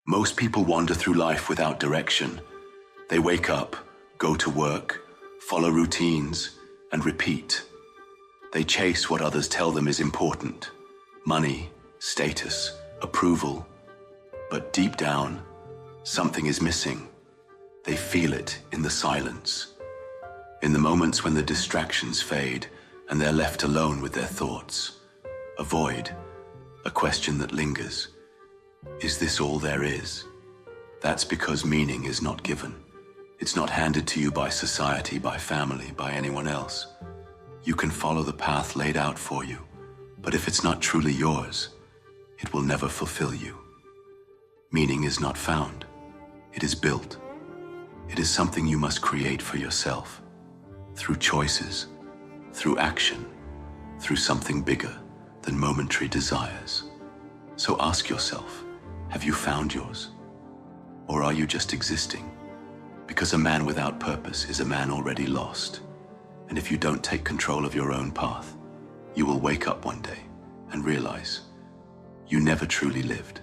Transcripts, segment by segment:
Most people wander through life without direction. They wake up, go to work, follow routines, and repeat. They chase what others tell them is important: money, status, approval. But deep down, something is missing. They feel it in the silence, in the moments when the distractions fade and they're left alone with their thoughts. A void, a question that lingers. Is this all there is? That's because meaning is not given. It's not handed to you by society, by family, by anyone else. You can follow the path laid out for you, but if it's not truly yours, it will never fulfill you. Meaning is not found. It is built. It is something you must create for yourself, through choices, through action, through something bigger than momentary desires. So ask yourself, have you found yours? Or are you just existing? Because a man without purpose is a man already lost. And if you don't take control of your own path, you will wake up one day and realize you never truly lived.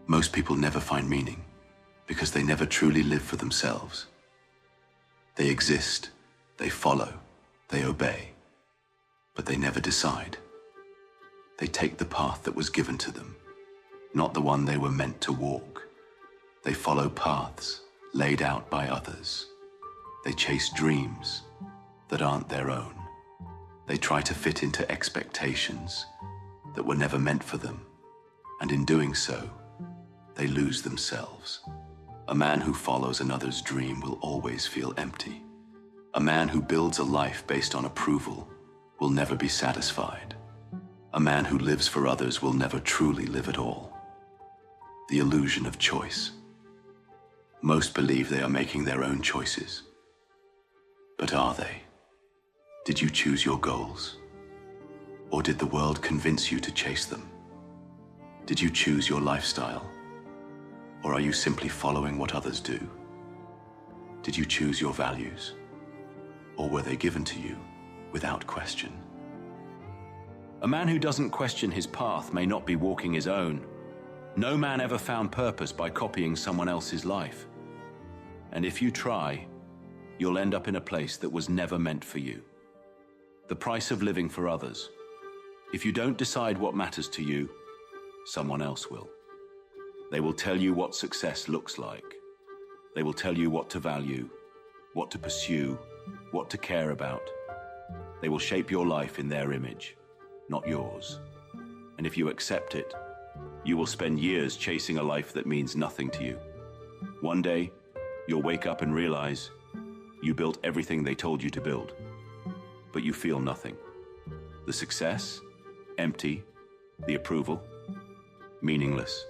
Most people never find meaning because they never truly live for themselves. They exist, they follow, they obey, but they never decide. They take the path that was given to them, not the one they were meant to walk. They follow paths laid out by others. They chase dreams that aren't their own. They try to fit into expectations that were never meant for them, and in doing so, they lose themselves. A man who follows another's dream will always feel empty. A man who builds a life based on approval will never be satisfied. A man who lives for others will never truly live at all. The illusion of choice. Most believe they are making their own choices. But are they? Did you choose your goals? Or did the world convince you to chase them? Did you choose your lifestyle? Or are you simply following what others do? Did you choose your values? Or were they given to you without question? A man who doesn't question his path may not be walking his own. No man ever found purpose by copying someone else's life. And if you try, you'll end up in a place that was never meant for you. The price of living for others. If you don't decide what matters to you, someone else will. They will tell you what success looks like. They will tell you what to value, what to pursue, what to care about. They will shape your life in their image, not yours. And if you accept it, you will spend years chasing a life that means nothing to you. One day, you'll wake up and realize you built everything they told you to build, but you feel nothing. The success, empty. The approval, meaningless.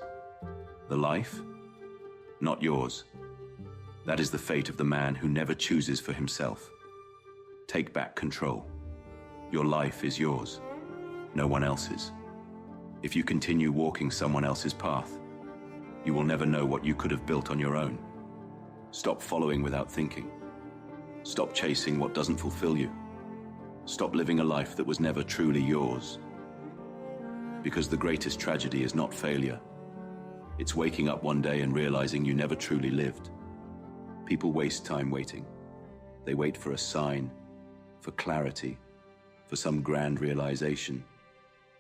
The life, not yours. That is the fate of the man who never chooses for himself. Take back control. Your life is yours, no one else's. If you continue walking someone else's path, you will never know what you could have built on your own. Stop following without thinking. Stop chasing what doesn't fulfill you. Stop living a life that was never truly yours. Because the greatest tragedy is not failure. It's waking up one day and realizing you never truly lived. People waste time waiting. They wait for a sign, for clarity, for some grand realization,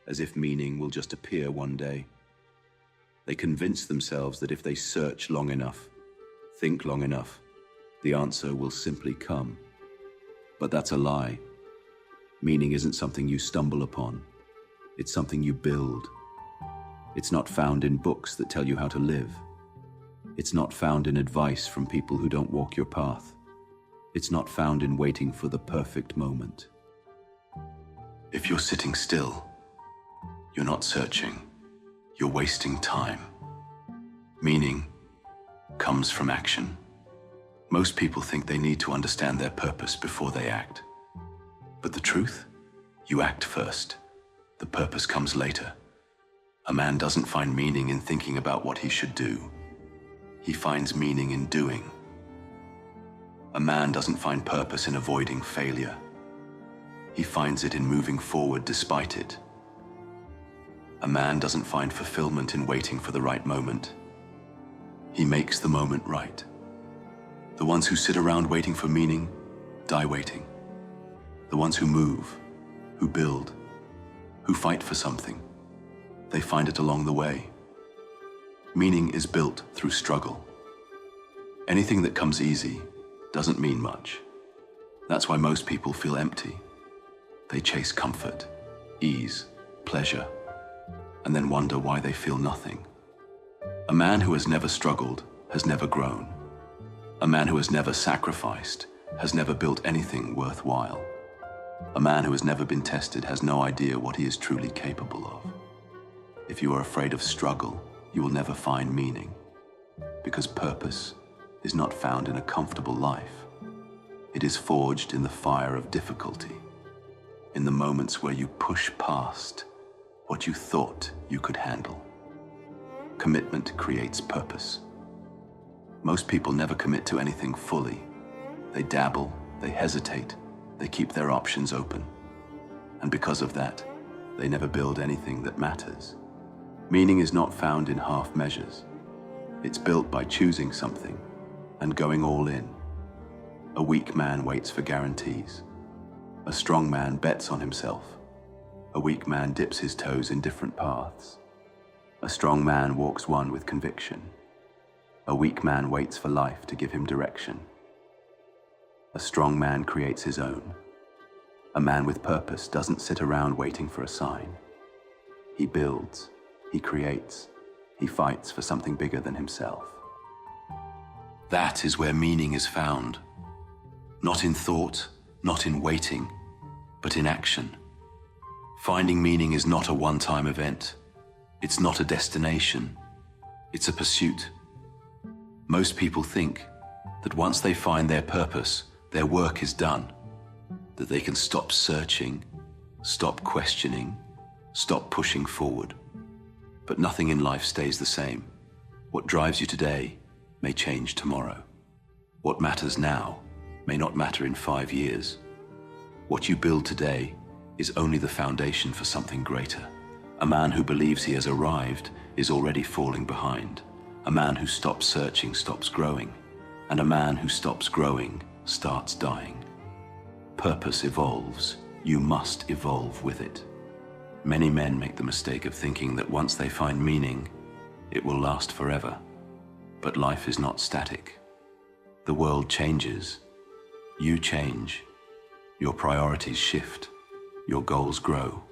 as if meaning will just appear one day. They convince themselves that if they search long enough, think long enough, the answer will simply come. But that's a lie. Meaning isn't something you stumble upon. It's something you build. It's not found in books that tell you how to live. It's not found in advice from people who don't walk your path. It's not found in waiting for the perfect moment. If you're sitting still, you're not searching. You're wasting time. Meaning comes from action. Most people think they need to understand their purpose before they act. But the truth? You act first. The purpose comes later. A man doesn't find meaning in thinking about what he should do. He finds meaning in doing. A man doesn't find purpose in avoiding failure. He finds it in moving forward despite it. A man doesn't find fulfillment in waiting for the right moment. He makes the moment right. The ones who sit around waiting for meaning, die waiting. The ones who move, who build, who fight for something, they find it along the way. Meaning is built through struggle. Anything that comes easy doesn't mean much. That's why most people feel empty. They chase comfort, ease, pleasure, and then wonder why they feel nothing. A man who has never struggled has never grown. A man who has never sacrificed has never built anything worthwhile. A man who has never been tested has no idea what he is truly capable of. If you are afraid of struggle, you will never find meaning, because purpose is not found in a comfortable life. It is forged in the fire of difficulty, in the moments where you push past what you thought you could handle. Commitment creates purpose. Most people never commit to anything fully. They dabble, they hesitate, they keep their options open. And because of that, they never build anything that matters. Meaning is not found in half measures. It's built by choosing something and going all in. A weak man waits for guarantees. A strong man bets on himself. A weak man dips his toes in different paths. A strong man walks one with conviction. A weak man waits for life to give him direction. A strong man creates his own. A man with purpose doesn't sit around waiting for a sign. He builds, he creates, he fights for something bigger than himself. That is where meaning is found. Not in thought, not in waiting, but in action. Finding meaning is not a one-time event. It's not a destination. It's a pursuit. Most people think that once they find their purpose, their work is done, that they can stop searching, stop questioning, stop pushing forward. But nothing in life stays the same. What drives you today may change tomorrow. What matters now may not matter in 5 years. What you build today is only the foundation for something greater. A man who believes he has arrived is already falling behind. A man who stops searching stops growing. And a man who stops growing starts dying. Purpose evolves. You must evolve with it. Many men make the mistake of thinking that once they find meaning, it will last forever. But life is not static. The world changes. You change. Your priorities shift. Your goals grow.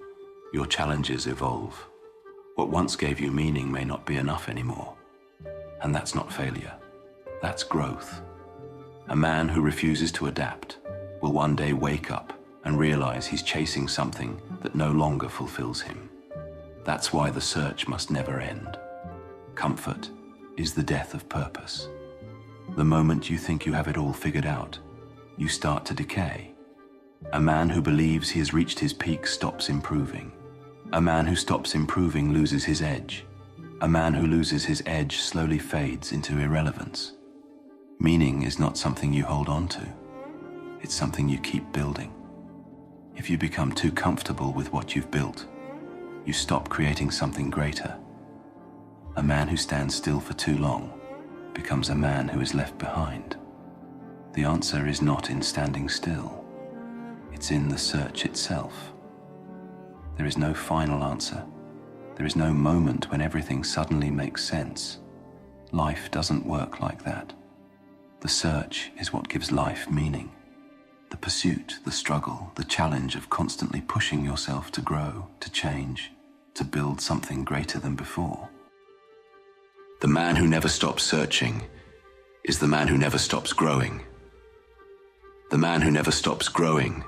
Your challenges evolve. What once gave you meaning may not be enough anymore. And that's not failure. That's growth. A man who refuses to adapt will one day wake up and realize he's chasing something that no longer fulfills him. That's why the search must never end. Comfort is the death of purpose. The moment you think you have it all figured out, you start to decay. A man who believes he has reached his peak stops improving. A man who stops improving loses his edge. A man who loses his edge slowly fades into irrelevance. Meaning is not something you hold on to. It's something you keep building. If you become too comfortable with what you've built, you stop creating something greater. A man who stands still for too long becomes a man who is left behind. The answer is not in standing still. It's in the search itself. There is no final answer. There is no moment when everything suddenly makes sense. Life doesn't work like that. The search is what gives life meaning. The pursuit, the struggle, the challenge of constantly pushing yourself to grow, to change, to build something greater than before. The man who never stops searching is the man who never stops growing. The man who never stops growing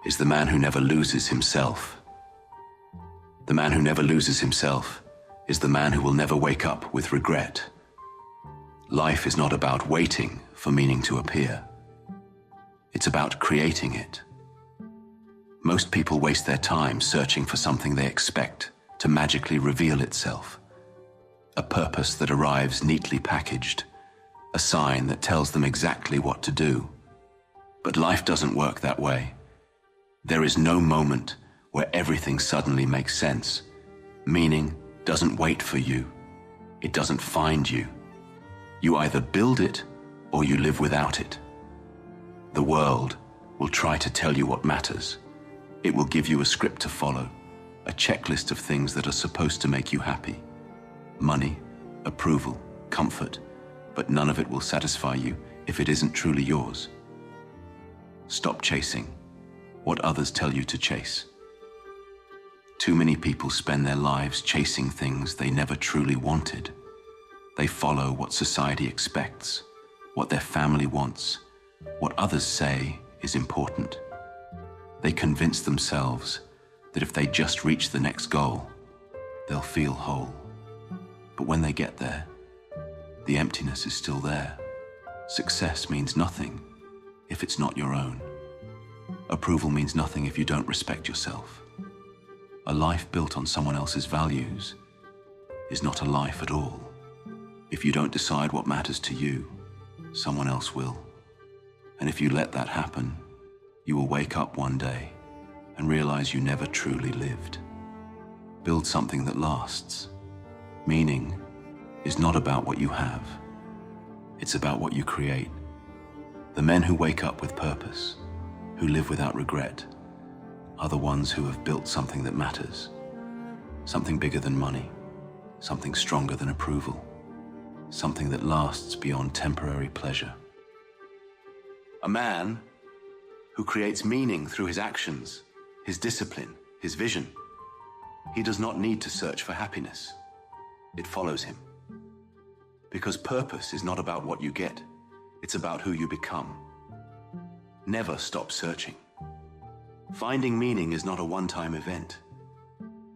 is the man who never loses himself. The man who never loses himself is the man who will never wake up with regret. Life is not about waiting for meaning to appear. It's about creating it. Most people waste their time searching for something they expect to magically reveal itself. A purpose that arrives neatly packaged, a sign that tells them exactly what to do. But life doesn't work that way. There is no moment where everything suddenly makes sense. Meaning doesn't wait for you. It doesn't find you. You either build it or you live without it. The world will try to tell you what matters. It will give you a script to follow, a checklist of things that are supposed to make you happy. Money, approval, comfort, but none of it will satisfy you if it isn't truly yours. Stop chasing what others tell you to chase. Too many people spend their lives chasing things they never truly wanted. They follow what society expects, what their family wants, what others say is important. They convince themselves that if they just reach the next goal, they'll feel whole. But when they get there, the emptiness is still there. Success means nothing if it's not your own. Approval means nothing if you don't respect yourself. A life built on someone else's values is not a life at all. If you don't decide what matters to you, someone else will. And if you let that happen, you will wake up one day and realize you never truly lived. Build something that lasts. Meaning is not about what you have. It's about what you create. The men who wake up with purpose, who live without regret, are the ones who have built something that matters. Something bigger than money, something stronger than approval, something that lasts beyond temporary pleasure. A man who creates meaning through his actions, his discipline, his vision. He does not need to search for happiness. It follows him. Because purpose is not about what you get, it's about who you become. Never stop searching. Finding meaning is not a one-time event.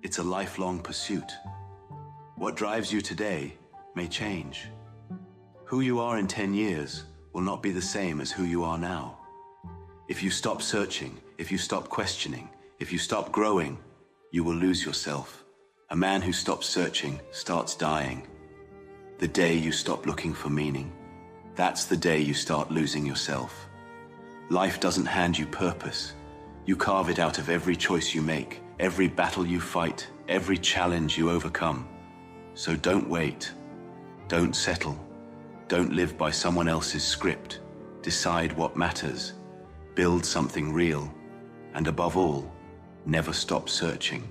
It's a lifelong pursuit. What drives you today may change. Who you are in 10 years will not be the same as who you are now. If you stop searching, if you stop questioning, if you stop growing, you will lose yourself. A man who stops searching starts dying. The day you stop looking for meaning, that's the day you start losing yourself. Life doesn't hand you purpose. You carve it out of every choice you make, every battle you fight, every challenge you overcome. So don't wait. Don't settle. Don't live by someone else's script. Decide what matters. Build something real. And above all, never stop searching.